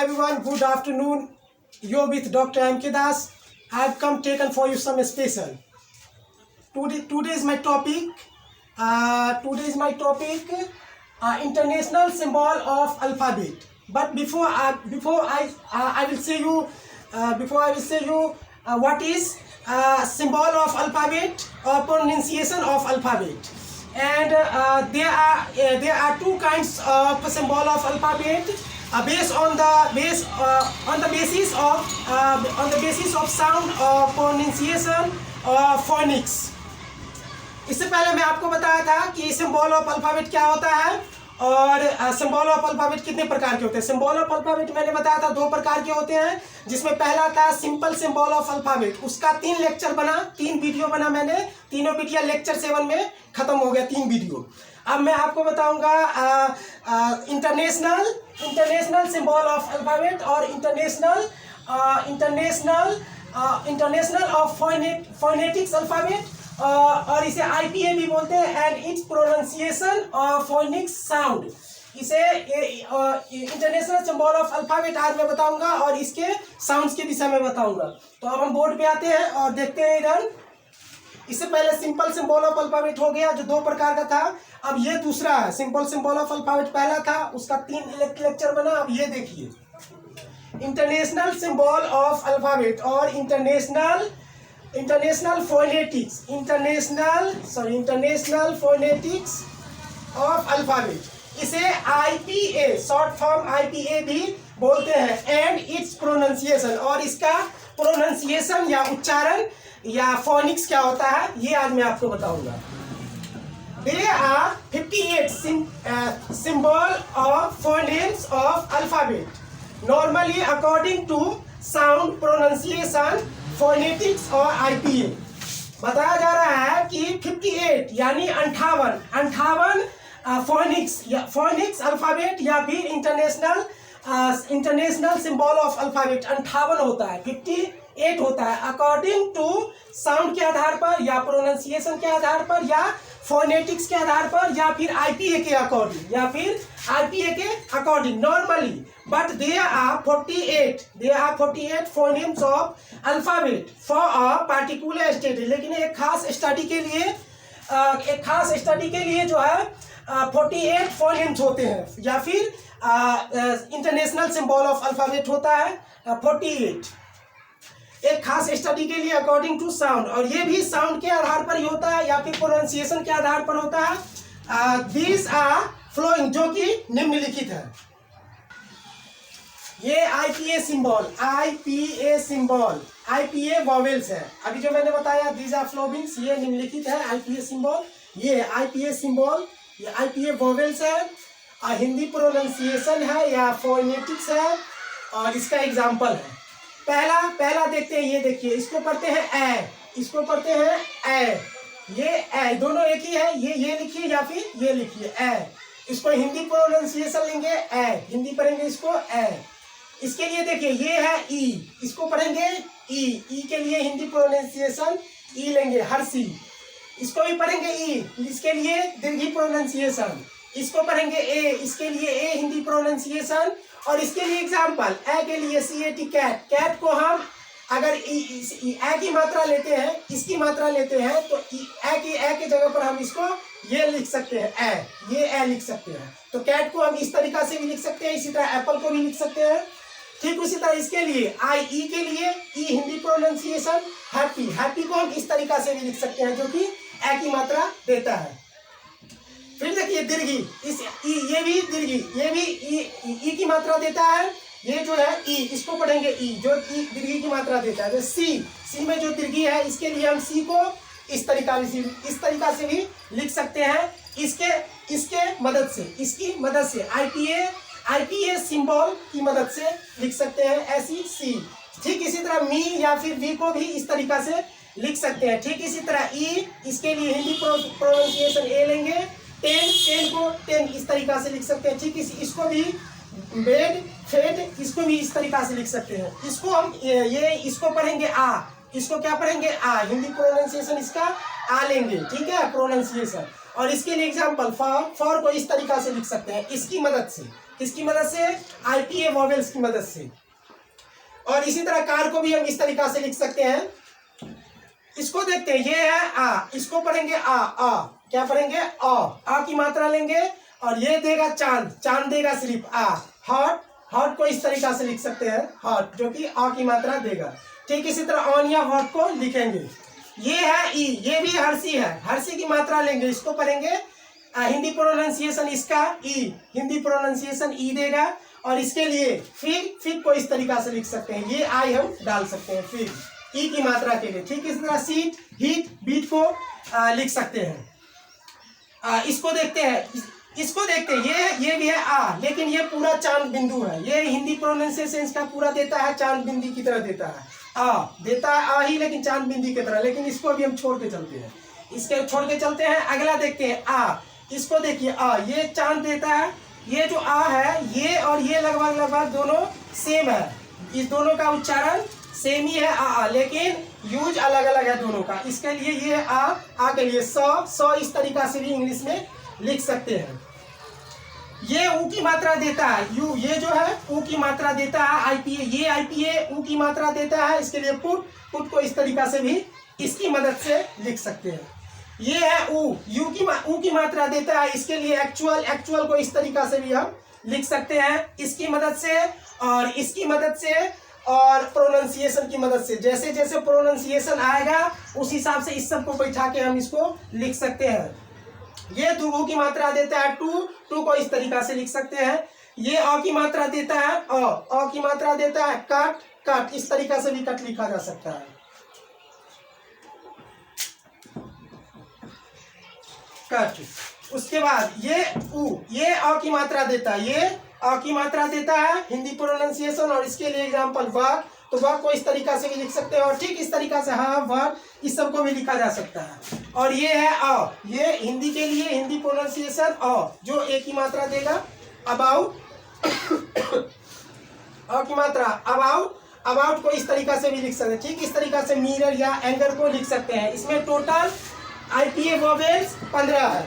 everyone, good afternoon. You're with Dr. M.K. Das. I've come taken for you some special. Today is my topic. International symbol of alphabet. But before I will say you what is symbol of alphabet or pronunciation of alphabet. And there are two kinds of symbol of alphabet based on the basis of sound or pronunciation or phonics. इससे पहले मैं आपको बताया था कि symbol of alphabet क्या होता है और सिंबल ऑफ अल्फाबेट कितने प्रकार के होते हैं. सिंबल ऑफ अल्फाबेट मैंने बताया था 2 प्रकार के होते हैं, जिसमें पहला था सिंपल सिंबल ऑफ अल्फाबेट. उसका 3 लेक्चर बना, 3 वीडियो बना मैंने. तीनों वीडियो लेक्चर 7 में खत्म हो गया, 3 वीडियो. अब मैं आपको बताऊंगा इंटरनेशनल सिंबल ऑफ अल्फाबेट और इंटरनेशनल ऑफ फोनेटिक्स अल्फाबेट, और इसे IPA भी बोलते हैं. And it's pronunciation of phoenix sound. इसे इंटरनेशनल सिंबल ऑफ अल्फाबेट आज मैं बताऊंगा और इसके साउंड्स के विषय में बताऊंगा. तो अब हम बोर्ड पे आते हैं और देखते हैं इधर. इससे पहले सिंपल सिंबल ऑफ अल्फाबेट हो गया जो 2 प्रकार का था. अब ये दूसरा है. सिंपल सिंबल ऑफ अल्फाबेट पहला था, उसका 3 लेक्चर बना. अब ये देखिए इंटरनेशनल सिंबल ऑफ अल्फाबेट और इंटरनेशनल फोनेटिक्स ऑफ अल्फाबेट. इसे IPA शॉर्ट फॉर्म IPA भी बोलते हैं. एंड इट्स प्रोनाउंसिएशन, और इसका प्रोनाउंसिएशन या उच्चारण या फोनिक्स क्या होता है ये आज मैं आपको बताऊंगा. There are 58 symbol of phonemes of alphabet. Normally according to sound, pronunciation, phonetics और IPA. बताया जा रहा है कि 58 यानी 58 फोनिक्स अल्फाबेट या फिर इंटरनेशनल सिंबल ऑफ अल्फाबेट 58 होता है, 58 होता है. अकॉर्डिंग टू साउंड के आधार पर या प्रोनाउंसिएशन के आधार पर या फोनेटिक्स के आधार पर या फिर IPA के according normally. But there are 48 phonemes of alphabet for a particular study. लेकिन एक खास स्टडी के लिए जो है 48 फोनेम्स होते हैं या फिर इंटरनेशनल सिंबल ऑफ अल्फाबेट होता है 48 एक खास स्टडी के लिए अकॉर्डिंग टू साउंड. और ये भी साउंड के आधार पर ही होता है या फिर प्रोनाउंसिएशन के आधार पर होता है. दीज आर फ्लोइंग, जो कि निम्नलिखित है. ये IPA सिंबल वॉवेल्स है. अभी जो मैंने बताया दीज आर फ्लोइंग्स, ये निम्नलिखित है IPA सिंबल. ये IPA सिंबल, ये IPA वॉवेल्स है. हिंदी प्रोनाउंसिएशन है या फोनेटिक्स है, और इसका एग्जाम्पल है. पहला देखते हैं. ये देखिए, इसको पढ़ते हैं ए, इसको पढ़ते हैं ए. ये ए दोनों एक ही है. ये लिखिए या फिर ये लिखिए ए. इसको हिंदी प्रोनाउंसिएशन लेंगे ए, हिंदी पढ़ेंगे इसको ए. इसके लिए देखिए ये है ई, इसको पढ़ेंगे ई के लिए हिंदी प्रोनाउंसिएशन ई लेंगे, हर्षी. इसको भी पढ़ेंगे ई, इसके लिए दीर्घी प्रोनाउंसिएशन. इसको पढ़ेंगे ए, इसके लिए ए हिंदी प्रोनाउंसिएशन. और इसके लिए एग्जाम्पल ए के लिए CAT कैट को हम अगर ए की मात्रा लेते हैं, इसकी मात्रा लेते हैं, तो ए के जगह पर हम इसको ये लिख सकते हैं ये ए लिख सकते हैं. तो कैट को हम इस तरीका से भी लिख सकते हैं. इसी तरह एप्पल को भी लिख सकते हैं. ठीक उसी तरह इसके लिए ई के लिए ई हिंदी प्रोनाउंसिएशन. हैप्पी को हम इस तरीका से भी लिख सकते हैं, जो कि ए की मात्रा देता है. फिर देखिए दीर्घी, ये भी दीर्घी, ये भी ई की मात्रा देता है. ये जो है ई, इसको पढ़ेंगे ई, जो ई दीर्घी की मात्रा देता है. सी में जो दीर्घी है, इसके लिए हम सी को इस तरीका से भी लिख सकते हैं. इसकी मदद से IPA सिंबल की मदद से लिख सकते हैं ऐसी सी. ठीक इसी तरह मी या फिर वी को भी इस तरीका से लिख सकते हैं. ठीक इसी तरह ई, इसके लिए हिंदी प्रोनाउंसिएशन ए लेंगे. टेन को टेन इस तरीका से लिख सकते हैं. ठीक इसको भी बेड फेड, इसको भी इस तरीका से लिख सकते हैं. इसको हम इसको पढ़ेंगे आ, इसको क्या पढ़ेंगे आ, हिंदी प्रोनाउंसिएशन इसका आ लेंगे. ठीक है, प्रोनाउंसिएशन. और इसके लिए एग्जाम्पल फॉर को इस तरीका से लिख सकते हैं, इसकी मदद से, किसकी मदद से, IPA वॉवेल्स की मदद से। और इसी तरह कार को भी हम इस तरीका से लिख सकते हैं। इसको देखते हैं, ये है आ, इसको पढ़ेंगे आ, क्या पढ़ेंगे, आ की मात्रा लेंगे और ये देगा चांद, चांद देगा सिर्फ आ। हॉट, हॉट को इस तरीका से लिख सकते हैं, हॉट, जो कि आ की मात्रा देगा। ठीक इसी तरह ऑन या हॉट को लिखेंगे। ये है ई, ये भी हर्षी है, हर्षी की मात्रा लेंगे, इसको पढ़ेंगे हिंदी प्रोनाउंसिएशन इसका ई, हिंदी प्रोनाउंसिएशन ई देगा। और इसके लिए फिग को इस तरीका से लिख सकते हैं, ये आई हम डाल सकते हैं फिग, ई की मात्रा के लिए। ठीक इस तरह सीट, हीट, बीट को लिख सकते हैं। इसको देखते हैं, इसको देखते हैं, ये भी है आ, लेकिन ये पूरा चांद बिंदु है, ये हिंदी प्रोनाउंसिएशन इसका पूरा देता है, चांद बिंदी की तरह देता है, आ देता है आ ही, लेकिन चांद बिंदी की तरह। लेकिन इसको भी हम छोड़ के चलते हैं, इसके छोड़ के चलते हैं। अगला देखते हैं आ, इसको देखिए आ, ये चांद देता है, ये जो आ है ये और ये लगभग दोनों सेम है, इस दोनों का उच्चारण सेम ही है आ, लेकिन यूज अलग अलग है दोनों का। इसके लिए ये आ के लिए सौ इस तरीका से भी इंग्लिश में लिख सकते हैं। ये ऊ की मात्रा देता है, यू, ये जो है ऊ की मात्रा देता है, IPA, ये IPA ऊ की मात्रा देता है। इसके लिए पुट को इस तरीका से भी इसकी मदद से लिख सकते हैं। ये है ऊ, ऊ की मात्रा देता है, इसके लिए एक्चुअल को इस तरीका से भी हम लिख सकते हैं, इसकी मदद से और इसकी मदद से और प्रोनाउंसिएशन की मदद से। जैसे जैसे प्रोनाउंसिएशन आएगा उस हिसाब से इस सब को बैठा के हम इसको लिख सकते हैं। ये ऊ की मात्रा देता है टू को इस तरीका से लिख सकते हैं। ये अ की मात्रा देता है अ की मात्रा देता है कट, इस तरीका से भी कट लिखा जा सकता है, कट। उसके बाद ये ऊ, ये अ की मात्रा देता है, ये अ की मात्रा देता है हिंदी प्रोनाउंसिएशन। और इसके लिए एग्जांपल वर्क, तो वर्क को इस तरीका से भी लिख सकते हैं और ठीक इस तरीका से हाँ वर्क, इस सब को भी लिखा जा सकता है। और ये है अ, ये हिंदी के लिए हिंदी प्रोनाउंसिएशन अ, जो ए की मात्रा देगा, अबाउट अ की मात्रा अबाउट को इस तरीका से भी लिख सकते हैं। ठीक इस तरीका से मिरर या एंगर को लिख सकते हैं। इसमें टोटल IPA वोवेल्स 15 है।